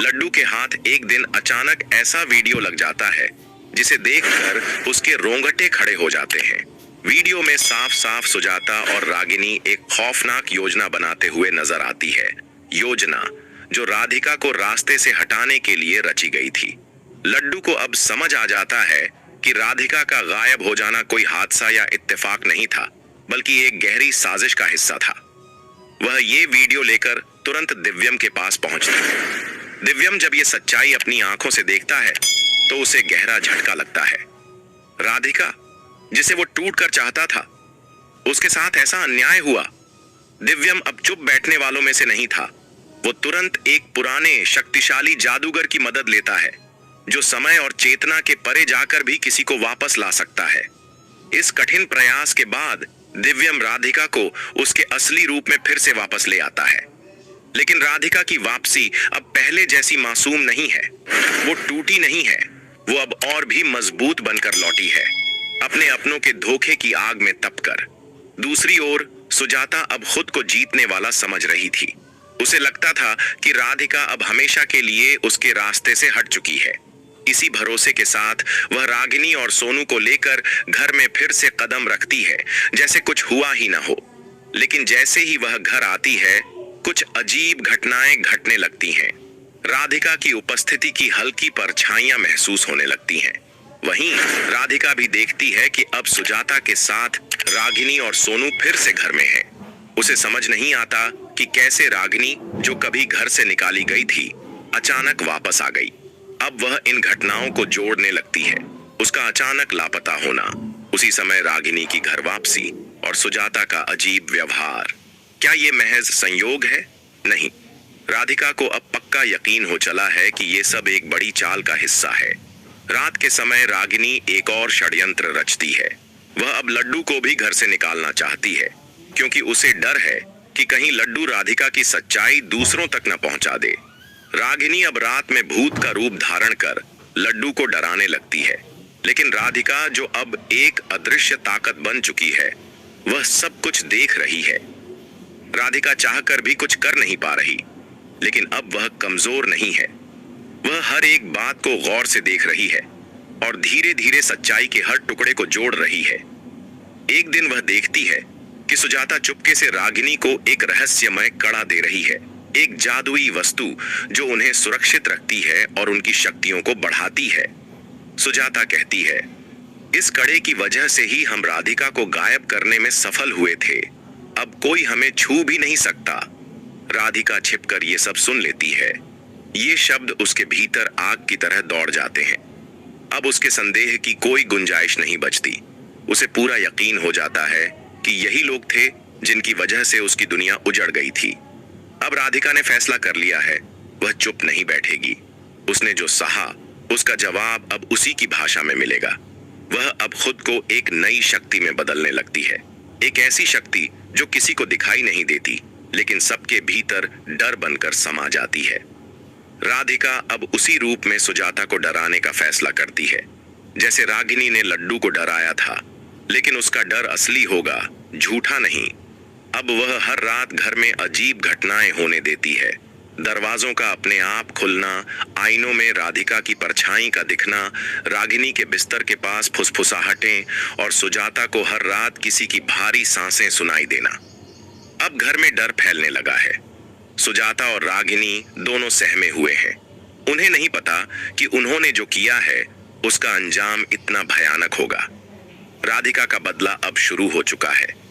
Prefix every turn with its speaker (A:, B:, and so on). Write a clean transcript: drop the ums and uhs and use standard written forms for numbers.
A: लड्डू के हाथ एक दिन अचानक ऐसा वीडियो लग जाता है जिसे देखकर उसके रोंगटे खड़े हो जाते हैं। वीडियो में साफ साफ सुजाता और रागिनी एक खौफनाक योजना बनाते हुए नजर आती है। योजना जो राधिका को रास्ते से हटाने के लिए रची गई थी। लड्डू को अब समझ आ जाता है कि राधिका का गायब हो जाना कोई हादसा या इत्तेफाक नहीं था, बल्कि एक गहरी साजिश का हिस्सा था। वह ये वीडियो लेकर तुरंत दिव्यम के पास पहुंचता है। दिव्यम जब ये सच्चाई अपनी आंखों से देखता है तो उसे गहरा झटका लगता है। राधिका, जिसे वो टूट कर चाहता था, उसके साथ ऐसा अन्याय हुआ। दिव्यम अब चुप बैठने वालों में से नहीं था। वो तुरंत एक पुराने शक्तिशाली जादूगर की मदद लेता है जो समय और चेतना के परे जाकर भी किसी को वापस ला सकता है। इस कठिन प्रयास के बाद दिव्यम राधिका को उसके असली रूप में फिर से वापस ले आता है। लेकिन राधिका की वापसी अब पहले जैसी मासूम नहीं है। वो टूटी नहीं है, वो अब और भी मजबूत बनकर लौटी है, अपने अपनों के धोखे की आग में तपकर। दूसरी ओर सुजाता अब खुद को जीतने वाला समझ रही थी। उसे लगता था कि राधिका अब हमेशा के लिए उसके रास्ते से हट चुकी है। इसी भरोसे के साथ वह रागिनी और सोनू को लेकर घर में फिर से कदम रखती है, जैसे कुछ हुआ ही ना हो। लेकिन जैसे ही वह घर आती है, कुछ अजीब घटनाएं घटने लगती हैं। राधिका की उपस्थिति की हल्की परछाइयां महसूस होने लगती हैं। वहीं राधिका भी देखती है कि अब सुजाता के साथ रागिनी और सोनू फिर से घर में है। उसे समझ नहीं आता कि कैसे रागिनी, जो कभी घर से निकाली गई थी, अचानक वापस आ गई। अब वह इन घटनाओं को जोड़ने लगती है। उसका अचानक लापता होना, उसी समय रागिनी की घर वापसी और सुजाता का अजीब व्यवहार। क्या ये महज संयोग है? नहीं, राधिका को अब पक्का यकीन हो चला है कि ये सब एक बड़ी चाल का हिस्सा है। रात के समय रागिनी एक और षड्यंत्र रचती है। वह अब लड्डू को भी घर से निकालना चाहती है, क्योंकि उसे डर है कि कहीं लड्डू राधिका की सच्चाई दूसरों तक न पहुंचा दे। रागिनी अब रात में भूत का रूप धारण कर लड्डू को डराने लगती है। लेकिन राधिका, जो अब एक अदृश्य ताकत बन चुकी है, वह सब कुछ देख रही है। राधिका चाहकर भी कुछ कर नहीं पा रही, लेकिन अब वह कमजोर नहीं है। वह हर एक बात को गौर से देख रही है और धीरे धीरे सच्चाई के हर टुकड़े को जोड़ रही है। एक दिन वह देखती है कि सुजाता चुपके से रागिनी को एक रहस्यमय कड़ा दे रही है, एक जादुई वस्तु जो उन्हें सुरक्षित रखती है और उनकी शक्तियों को बढ़ाती है। सुजाता कहती है, इस कड़े की वजह से ही हम राधिका को गायब करने में सफल हुए थे। अब कोई हमें छू भी नहीं सकता। राधिका छिपकर ये सब सुन लेती है। ये शब्द उसके भीतर आग की तरह दौड़ जाते हैं। अब उसके संदेह की कोई गुंजाइश नहीं बचती। उसे पूरा यकीन हो जाता है कि यही लोग थे जिनकी वजह से उसकी दुनिया उजड़ गई थी। अब राधिका ने फैसला कर लिया है, वह चुप नहीं बैठेगी। उसने जो सहा, उसका जवाब अब उसी की भाषा में मिलेगा। वह अब खुद को एक नई शक्ति में बदलने लगती है, एक ऐसी शक्ति जो किसी को दिखाई नहीं देती, लेकिन सबके भीतर डर बनकर समा जाती है। राधिका अब उसी रूप में सुजाता को डराने का फैसला करती है, जैसे रागिनी ने लड्डू को डराया था। लेकिन उसका डर असली होगा, झूठा नहीं। अब वह हर रात घर में अजीब घटनाएं होने देती है। दरवाजों का अपने आप खुलना, आईनों में राधिका की परछाई का दिखना, रागिनी के बिस्तर के पास फुसफुसाहटें और सुजाता को हर रात किसी की भारी सांसें सुनाई देना। अब घर में डर फैलने लगा है। सुजाता और रागिनी दोनों सहमे हुए हैं। उन्हें नहीं पता कि उन्होंने जो किया है उसका अंजाम इतना भयानक होगा। राधिका का बदला अब शुरू हो चुका है।